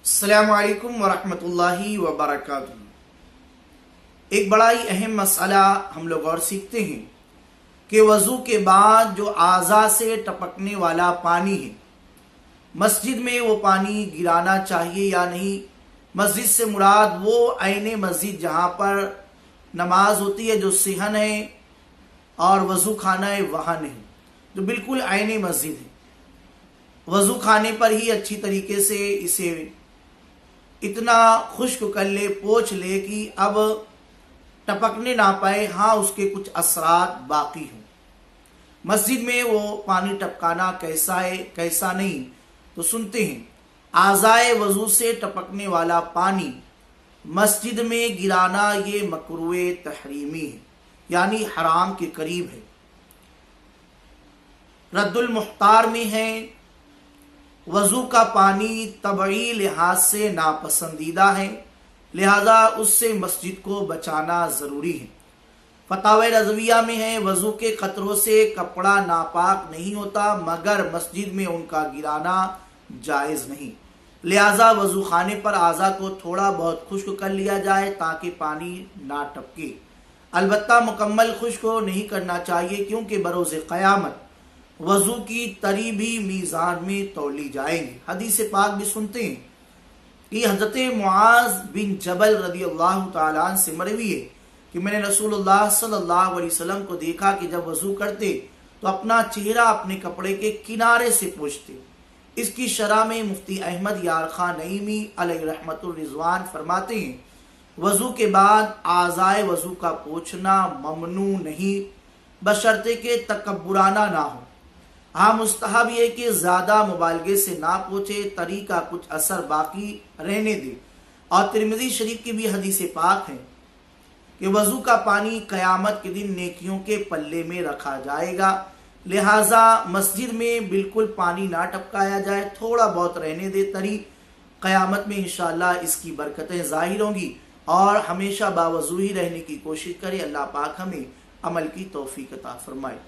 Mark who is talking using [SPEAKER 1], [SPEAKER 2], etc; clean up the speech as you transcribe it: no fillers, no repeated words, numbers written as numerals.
[SPEAKER 1] अस्सलामु अलैकुम वरहमतुल्लाहि वबरकातुहू। एक बड़ा ही अहम मसला हम लोग और सीखते हैं कि वज़ू के बाद जो आज़ा से टपकने वाला पानी है, मस्जिद में वो पानी गिराना चाहिए या नहीं। मस्जिद से मुराद वो आईने मस्जिद जहाँ पर नमाज होती है, जो सिहन है और वज़ू खाना है, वहाँ नहीं, जो बिल्कुल आईने मस्जिद है। वज़ू खाने पर ही अच्छी तरीके से इसे इतना खुश्क कर ले, पोंछ ले कि अब टपकने ना पाए। हाँ, उसके कुछ असरात बाकी हों। मस्जिद में वो पानी टपकाना कैसा है कैसा नहीं, तो सुनते हैं। आज़ाए वज़ू से टपकने वाला पानी मस्जिद में गिराना ये मकरूए तहरीमी है, यानी हराम के करीब है। रद्दुल मुख्तार में है, वज़ू का पानी तबई लिहाज से नापसंदीदा है, लिहाजा उससे मस्जिद को बचाना ज़रूरी है। फतावा रज़विया में है, वज़ू के क़तरों से कपड़ा नापाक नहीं होता, मगर मस्जिद में उनका गिराना जायज़ नहीं। लिहाजा वज़ू खाने पर आज़ा को थोड़ा बहुत खुश्क कर लिया जाए ताकि पानी ना टपके। अलबत्ता मुकम्मल खुश्क नहीं करना चाहिए, क्योंकि बरोज़ क़यामत वज़ू की तरी भी मीज़ान में तौली जाएंगी। हदीस पाक भी सुनते हैं कि हज़रत मुआज़ बिन जबल रज़ियल्लाहु ताला अन्हु से मरवी है कि मैंने रसूलुल्लाह सल्लल्लाहु अलैहि वसल्लम को देखा कि जब वज़ू करते तो अपना चेहरा अपने कपड़े के किनारे से पोंछते। इसकी शरह में मुफ्ती अहमद यार खान नईमी अलैहि रहमतुर रिज़वान फरमाते हैं, वज़ू के बाद आज़ाए वज़ू का पोंछना ममनू नहीं, बशर्ते के तकब्बुराना ना हो। हाँ, मुस्तहब ये कि ज़्यादा मुबालगे से ना पोंछे, तरी का कुछ असर बाकी रहने दे। और तिरमिज़ी शरीफ की भी हदीस पाक है कि वज़ू का पानी क़यामत के दिन नेकियों के पल्ले में रखा जाएगा। लिहाजा मस्जिद में बिल्कुल पानी ना टपकाया जाए, थोड़ा बहुत रहने दे तरी। क़यामत में इंशाअल्लाह इसकी बरकतें ज़ाहिर होंगी और हमेशा बावज़ू ही रहने की कोशिश करें। अल्लाह पाक हमें अमल की तौफीक अता फरमाए।